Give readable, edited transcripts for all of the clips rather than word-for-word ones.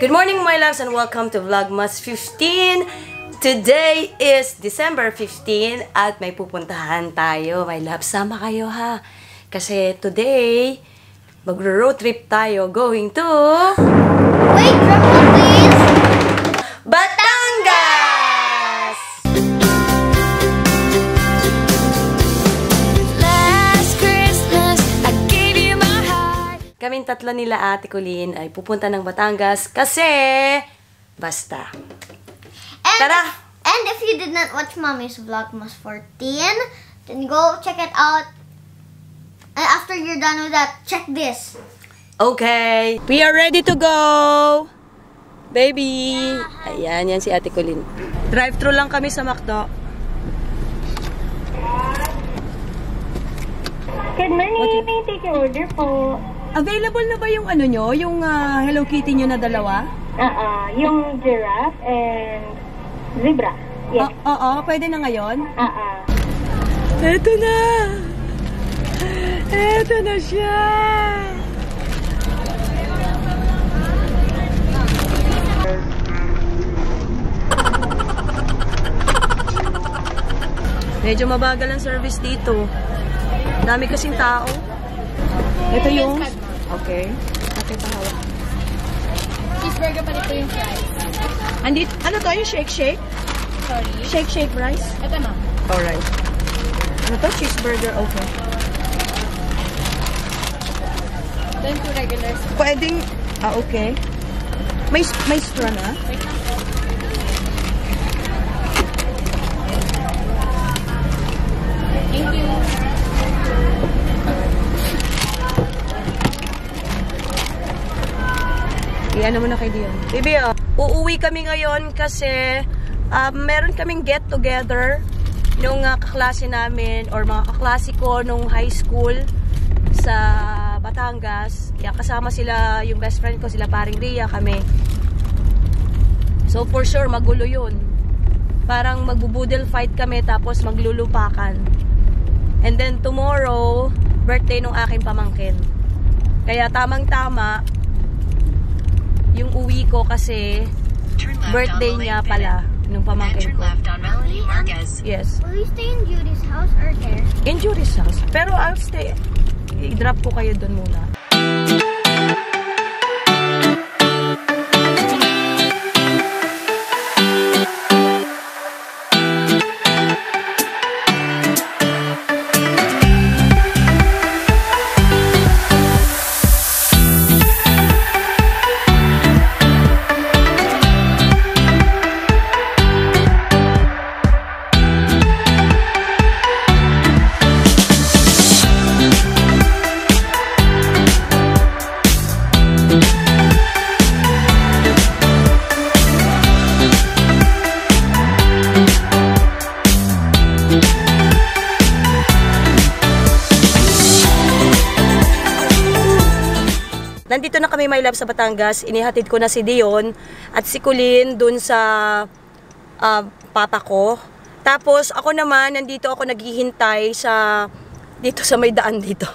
Good morning, my loves, and welcome to Vlogmas 15. Today is December 15 at may pupuntahan tayo. My loves, sama kayo ha. Kasi today, mag-road trip tayo going to... Wait, drum roll please! Batangas! Last Christmas, I gave you my heart. Kaming tatlo nila Ate Colleen ay pupunta ng Batangas kasi basta. Tara! And if you did not watch Mommy's Vlogmas 14, then go check it out. And after you're done with that, check this. Okay, we are ready to go! Baby! Ayan, yan si Ate Colleen. Drive-thru lang kami sa McDo. Good morning. May take your order po. Available na ba yung ano nyo? Yung Hello Kitty nyo na dalawa? Yung giraffe and zebra. Yes. Oo, pwede na ngayon? Ito na! Eto na siya! Medyo mabagal ang service dito. Dami kasing tao. Ito yung... Okay. Okay, pahawak. Cheeseburger pa nito yung fries. Andit, ano to? Yung shake-shake? Sorry. Shake-shake rice? Ito na. Alright. Ano to? Cheeseburger? Okay. Then two regulars. Pwedeng... okay. May straw na? Thank you. Iyan mo na kay Dion. Baby, uuwi kami ngayon kasi meron kaming get-together nung kaklase namin or mga kaklase ko nung high school sa Batangas. Kaya kasama sila, yung best friend ko, sila paring Ria, kami. So for sure, magulo yun. Parang magbubudel fight kami tapos maglulupakan. And then tomorrow, birthday nung aking pamangkin. Kaya tamang-tama yung uwi ko kasi birthday niya pala nung pamangkin ko. Yes. Will you stay in Judy's house or there? In Judy's house. Pero I'll stay. I-drop ko kayo dun muna. Nandito na kami, my love, sa Batangas. Inihatid ko na si Dion at si Colleen dun sa papa ko. Tapos ako naman, nandito ako naghihintay dito sa may daan dito.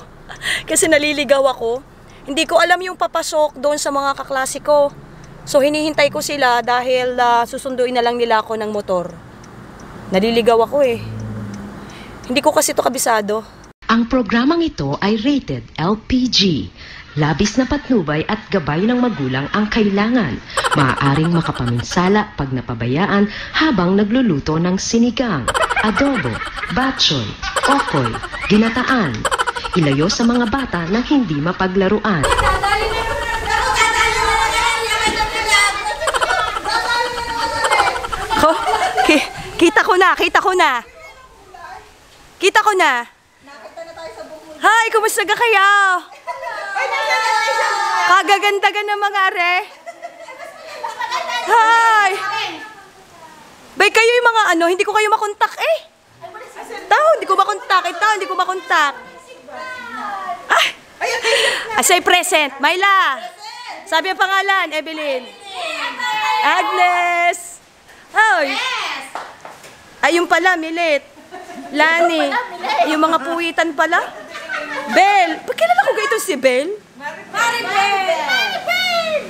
Kasi naliligaw ako. Hindi ko alam yung papasok doon sa mga kaklase ko. So hinihintay ko sila dahil susunduin na lang nila ako ng motor. Naliligaw ako eh. Hindi ko kasi ito kabisado. Ang programang ito ay rated LPG. Labis na patnubay at gabay ng magulang ang kailangan. Maaaring makapaminsala pag napabayaan habang nagluluto ng sinigang, adobo, batchoy, okoy, ginataan. Ilayo sa mga bata na hindi mapaglaruan. Oh, kita ko na. Hi, kumusta ka kaya? Kagaganda ng mga are. Hi! Bay, kayo yung mga ano, hindi ko kayo makontak eh. Hindi ko makontak. Asay present. Myla. Sabi ang pangalan, Evelyn. Agnes. Ay. Ayun pala, Milit. Lani. Yung mga puwitan pala. Bel. Pagkilala ko ito si Bel? Maribel!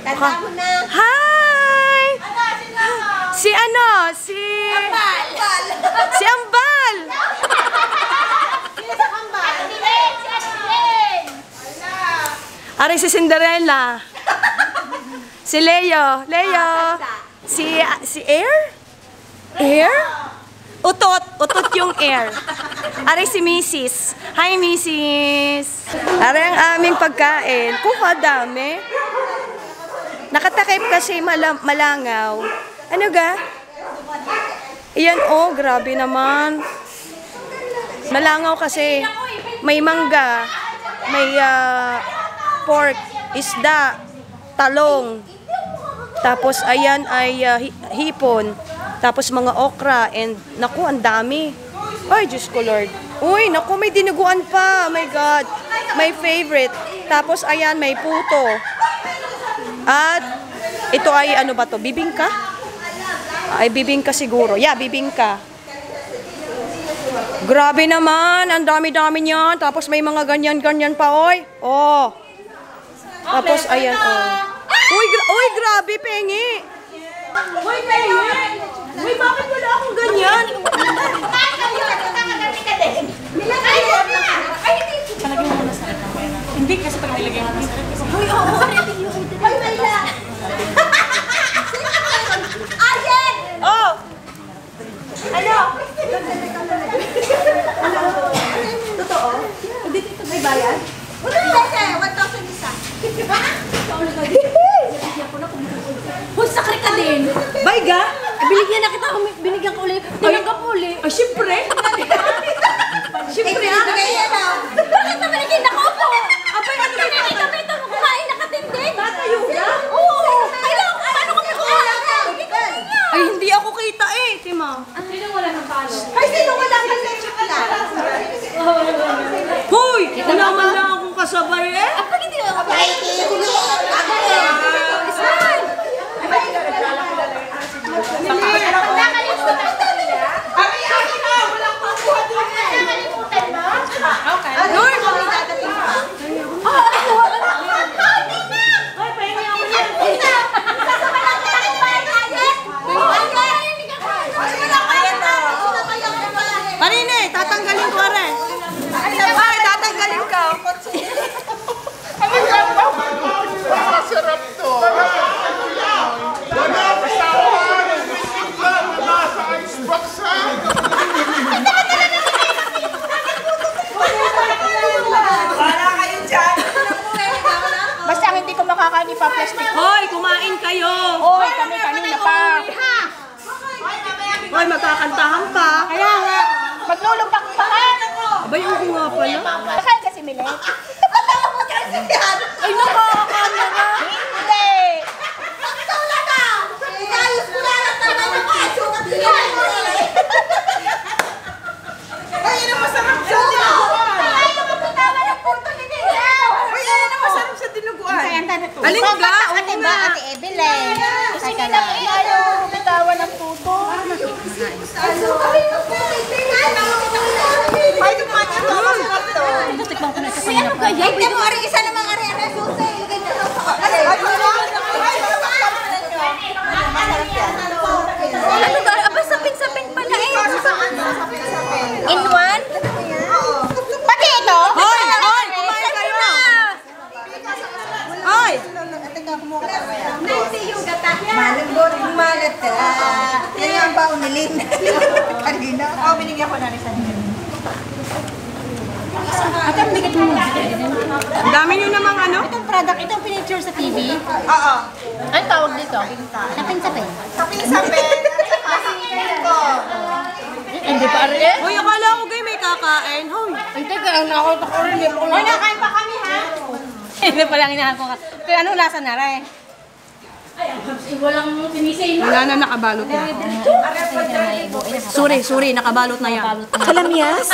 Tanda mo na. Hi! Si ano? Si Ambal. Si Ambal. Sino sa kambal? Ari si Cinderella. Si Leo. Si Air? Air? Utot yung air. Ari si Mrs. Hi, Mrs. Ari ang aming pagkain. Kuha dami. Nakatakip kasi malangaw. Ano ga? Iyan, oh, grabe naman. Malangaw kasi. May mangga. May pork, isda, talong. Tapos ayan ay hipon. Tapos mga okra and naku, ang dami. Ay, Diyos ko Lord. Uy, naku, may dinuguan pa. Oh my God. My favorite. Tapos ayan, may puto. At ito ay ano ba to? Bibingka? Ay, bibingka siguro. Yeah, bibingka. Grabe naman. Ang dami-dami niyan. Tapos may mga ganyan-ganyan pa, oy. Oh. Tapos ayan, oh. Uy, grabe, pengi. Uy, pengi. Uy, bakit wala akong ganyan? Hindi kasi pag nilagay mo sa Uy, oo. Ay, Mayla. Ayan! Oh. Ano? Totoo? Dito may bayad? Wala kasi, 1,000 isa. Hoy, sakri ka din! Bayga? Binigyan na kita, binigyan ko ulit. Tinanggap mo ulit. Ay, syempre. Syempre, ha? Bakit naman hindi nakaupo? Abay, ano na nakita mo kumain nakatindi? Tatayo ka? Oo! Kailang, paano kami kumain? Ay, hindi ako kita eh, Tima. Sino wala ng palo? Ay, sino wala ka sa chocolate? Hoy! Wala man lang akong kasabay eh. Pag hindi ako Marine, tatanggalin ko rin. Ay, tatanggalin ka. Masarap to. Nasa icebox ha. Basta hindi ko makakain pa-plastic. Hoy, kumain kayo. Hoy, kami kanina pa. Hoy, magkakantahan pa. Kaya nga, maglulupak pa ka. Abay, oo nga pala. Kakain kasi Milet. Ay, nakakakamera. Hindi. Alin ka? Ate ba, Ate Evelyn? Kasi nila po ayaw bitawan ng puto. Ay, dumaan ito. Masarap to. Tikman ko na ito kanina pa. Ay, mo, ari, isa namang ari, ano, susi. Ano ba? Aba, sapin-sapin pala eh. In one? Pati ito? Hoy, hoy, kumain kayo. Hoy. Malambot, malat. Yan yung baon ni Lynn. Kanina. Oo, binigyan ko na rin sa nila. At ang bigat mo. Ang dami nyo namang ano? Itong product, itong pinicture sa TV. Oo. Ano tawag dito? Sapin-sapin. Sapin-sapin. Hindi pa rin. Hoy, akala ko kayo may kakain. Hoy. Ay, teka, nakakot ako rin. Hoy, nakain pa kami, ha? Hindi pa lang inahan ko ka. Pero anong lasa na rin? Walang sinisay. Wala na, nakabalot na. Sorry, nakabalot na yan. Kalamyas?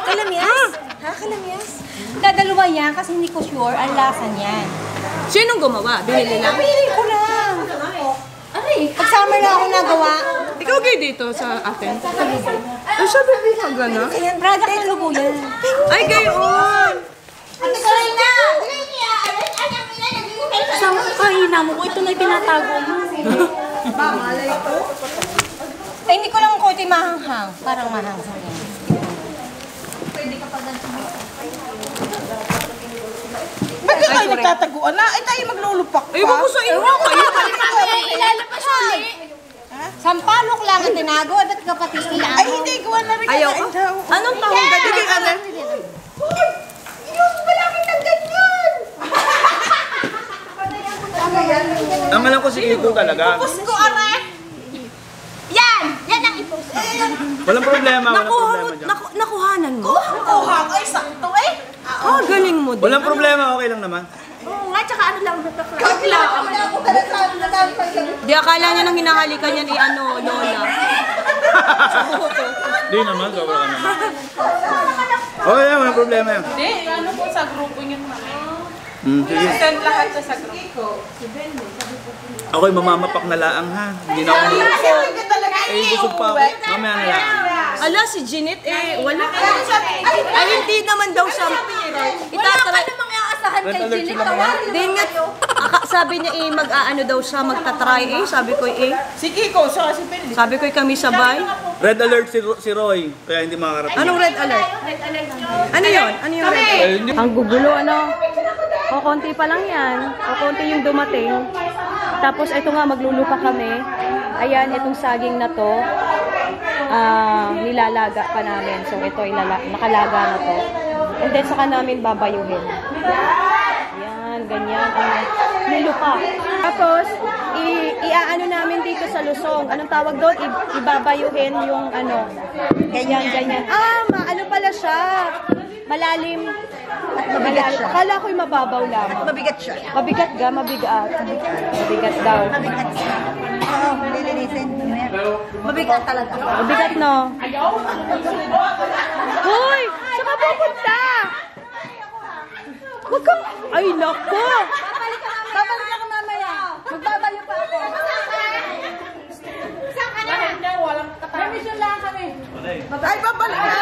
Kalamyas? Ha? Kalamyas? Dadalawa yan kasi hindi ko sure ang lasa niyan. Sinong gumawa? Binili lang? Napili ko lang. Aray, pag summer na ako nagawa. Ikaw kayo dito sa atin? Ay, sabi mo ka gana? Product ng lubo yan. Ay, gayon! Ate Karina! Isang kahina mo ko, ito na itinatago mo. Ay, hindi ko lang konti mahanghang. Parang mahanghang yan. Bakit kayo nagtataguan na? Ay, tayo maglulupak pa. Ay, wag ko sa inyo. Kayo Ilalapas ulit. Sampalok lang ang tinago. Ba't ka pati ilang? Ay, hindi. Gawa na rin ayaw ka. ka. Anong tahong gadigay ka na? Ang alam ko si Ito talaga. Pusko, are! Yan! Yan ang ipos. Walang problema, walang problema dyan. Nakuhanan mo? Kuha ka, ay sakto eh. Ah, galing mo din. Walang problema, okay lang naman. Oo nga, tsaka ano lang. Di akala niya nang hinahalikan yan Lola. Di naman, sobra ka naman. Okay lang, walang problema yan. Hindi, ano po sa grupo niyo naman. Sige. Send lahat sa grupo. Ako'y mamamapak na laang ha. Hindi na ako busog pa ako. Mamaya na laang. Ala, si Jeanette wala. Ay, hindi naman daw siya. Itatry. Asahan kay Jeanette, tawarin. Din nga, sabi niya mag-aano daw siya, magta-try Si Kiko, saka si Benny. Sabi ko kami sabay. Red alert si Roy. Kaya hindi makakarating. Anong red alert? Ano yun? Ano yung red alert? Ang gugulo, ano? O, konti pa lang yan. O, konti yung dumating. Tapos, ito nga, maglulupa kami. Ayan, itong saging na to. Nilalaga pa namin. So, ito, nakalaga na to. And then, saka namin babayuhin. Ayan, ganyan. Nilupa. Tapos, iaano namin dito sa lusong. Anong tawag doon? Ibabayuhin yung ano. Ganyan, ganyan. Ano pala siya? Malalim. Mabigat siya. Akala ko'y mababaw lang. Mabigat siya. Mabigat ga? Mabigat. Mabigat daw. Oo, nilinisin. Mabigat talaga. Mabigat, no? Hoy! Saan ka pupunta? Huwag kang... Ay, naku! Babalik ako mamaya. Magbabayo pa ako. Saan ka na? Permission lang kami. Ay, babalik ka.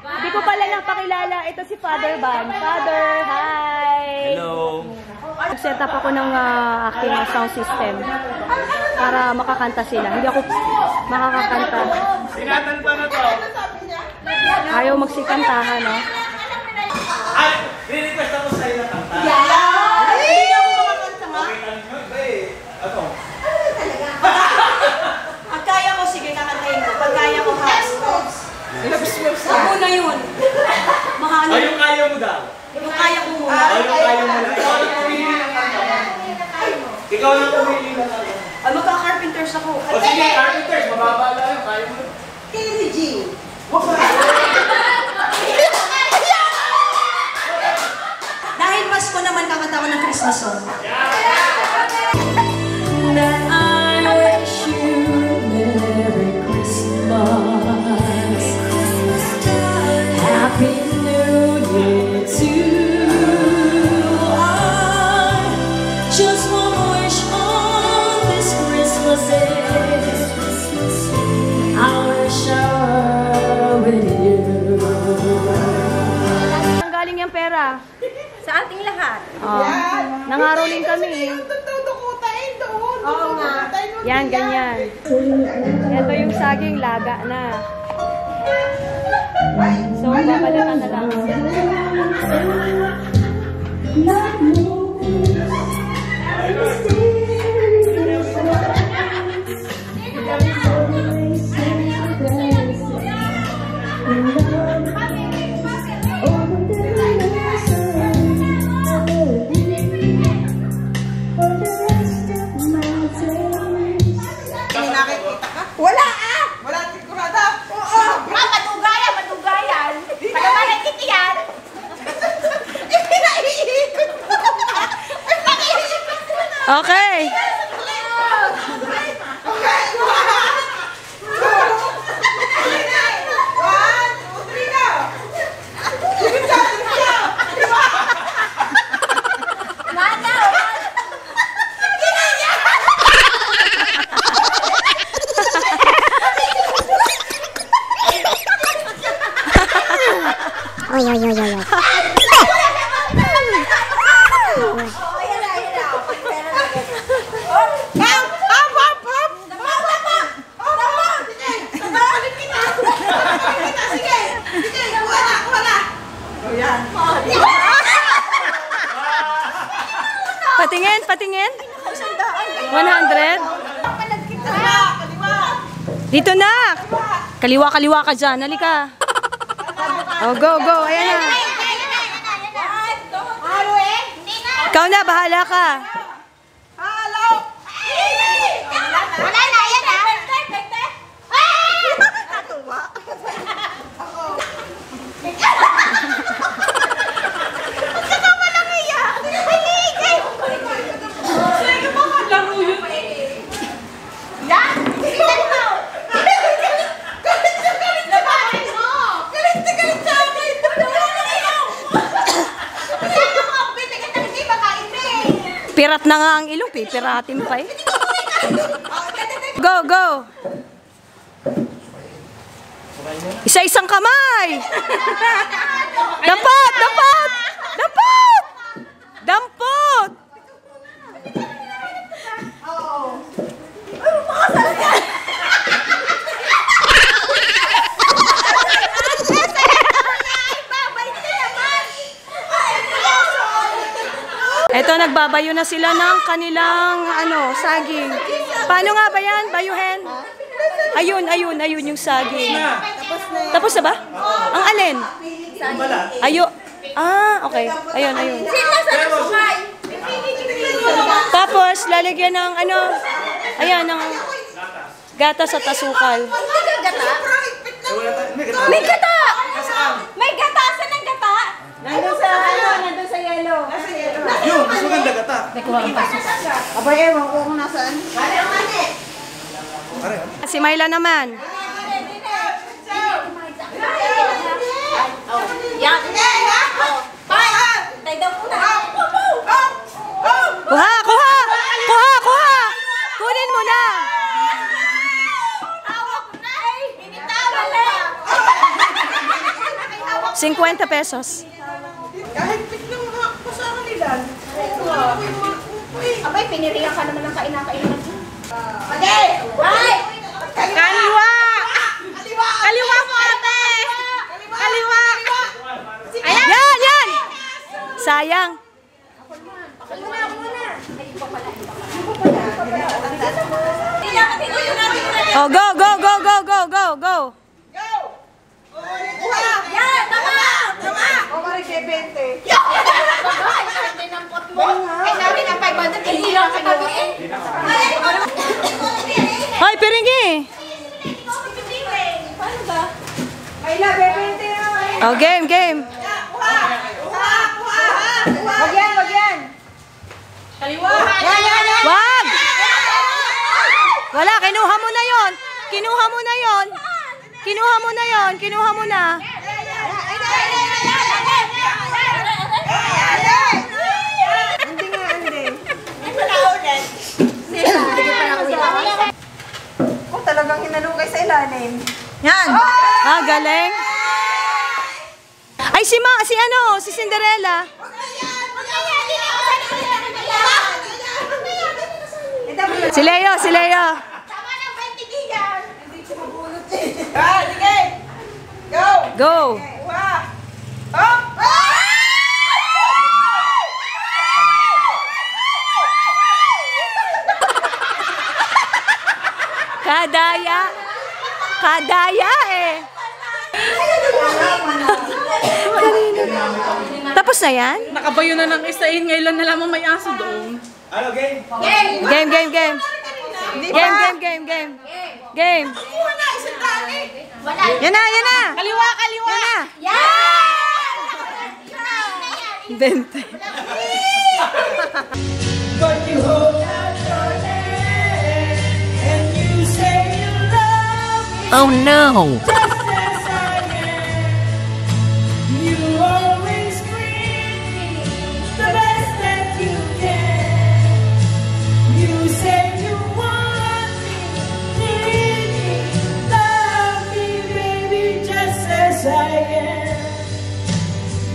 Hindi ko pala napakilala. Ito si Father Van. Father, hi! Hello. Nag-set up ako ng aking sound system para makakanta sila. Hindi ako makakakanta. Sinatan pa na to. Ayaw magsikantahan, no? Ay, re-request ako sa'yo na kanta. Hindi ako makakanta nga. Ako. Pag kaya ko, sige, kakantahin ko. Pag kaya ko, house. Ako na yun. Mahalo. Ay, yung kaya mo daw. Yung kaya ko muna. Ay, yung kaya mo lang. Ikaw lang pumili ng kanta. Ikaw lang pumili ng kanta. Ay, magka-carpenters ako. O sige, Carpenters, mababa lang yung kaya mo. Kini Jean. Dahil Pasko naman kakanta ko ng Christmas song. Ang galing yung pera. Sa ating lahat. Nangaroling kami. Dudukutain doon. Oo nga. Yan, ganyan. Ito yung saging laga na. So, babalikan na lang. Nakikita ka? Wala Wala tikurada. Oo. madugayan. Pagkamalay kitiyan. Pinaiikot mo. Okay. 100? Dito na! Kaliwa ka dyan. Halika. Oh, go. Ayan na. Ikaw na, bahala ka. Wala na, yan na. Pirat na nga ang ilong, piratin pa eh. Go! Isa-isang kamay! Dampot! Eto, nagbabayo na sila ng kanilang saging. Paano nga ba yan? Bayuhin? Ayun yung saging. Tapos na ba? Ang alin? Okay. Ayun. Tapos, lalagyan ng ng gatas at asukal. May gata! May gata! Saan ang gata? Nandun sa yellow. Yun, mas maganda gata. Abay, ewan ko kung nasaan. Si Myla naman. Kuha! Kunin mo na. ₱50. Kahit biglang makakapa sa kanila. Abay, piniriyan ka naman ng kainakainan. Kaliwa! Kaliwa mo, ate! Kaliwa! Yan! Sayang. Oh, go! Hoy, piringi! Oh, game! Wag yan! Kaliwa! Wag! Wala, kinuha mo na yon. Kung talagang hinalugay sa ilalim. Yan! Galing. Ay, si Cinderella. Si Leo. Sige! Go. Kadaya eh. Tapos na yan? Nakabayo na ng isain. Ngayon na lamang may aso doon. Ano, game? Game. Yan na. Kaliwa! Yan na. 20. But you hold out your hand and you say you love me. Oh no! Just as I am. You always bring me the best that you can. You say you want me, need me, love me, baby, just as I am.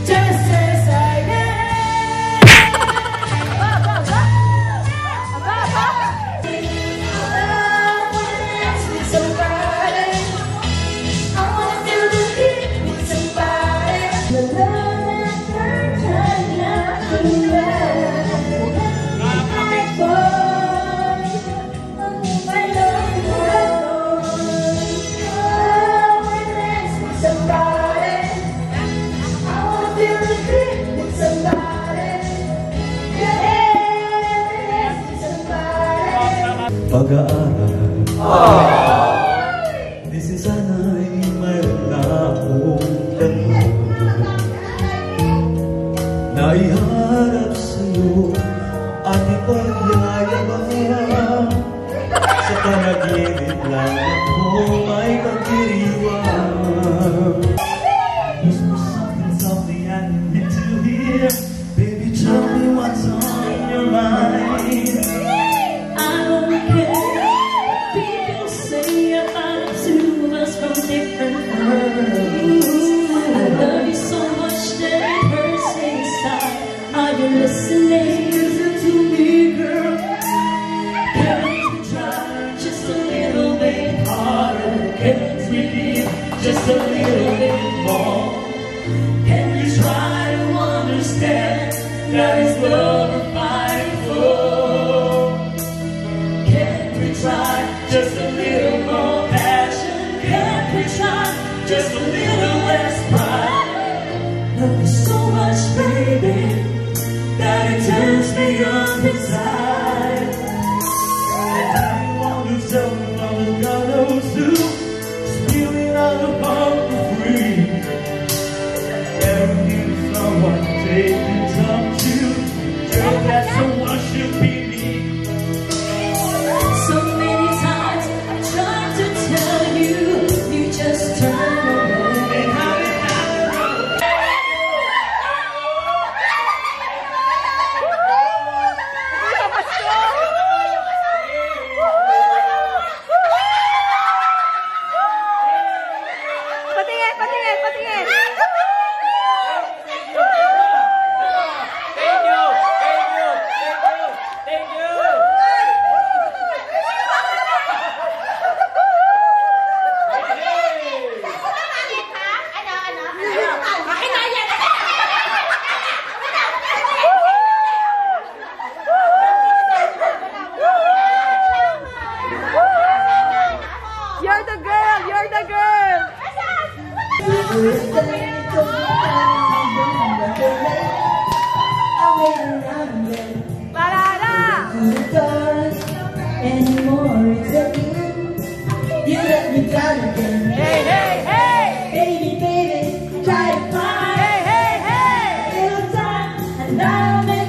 Just as I am. pag-aaral. Minsan sana'y mayroon na akong dalawa na iharap sa'yo at ipagyayabang. Sa panaginip lang ako may pagdiriwang. Whisper something I need to hear. Baby, tell me what's on your mind. I don't care what people say about the two of us from different worlds. I love you so much that it hurts inside. Are you listening? Listen to me, girl. Can't we try just a little bit harder? Can't we give just a little bit more? Can we try to understand that it's love we're fighting for? Can't we try just a little more passion? Can't we try just a little less pride? Love you so much, baby, that it turns me up inside. And I want to tell you all the God knows too, spilling out about the free. Every you someone take and talk to, girl, that someone should be me. So many times I tried to tell you, you just turn away. And how did I know? Patingin, patingin, patingin. You're the girl, you're the girl. Parada! Anymore, it's again. You let me down again. Hey, hey, hey! Baby, baby, try to find Hey, hey, hey! a little time, and I'll make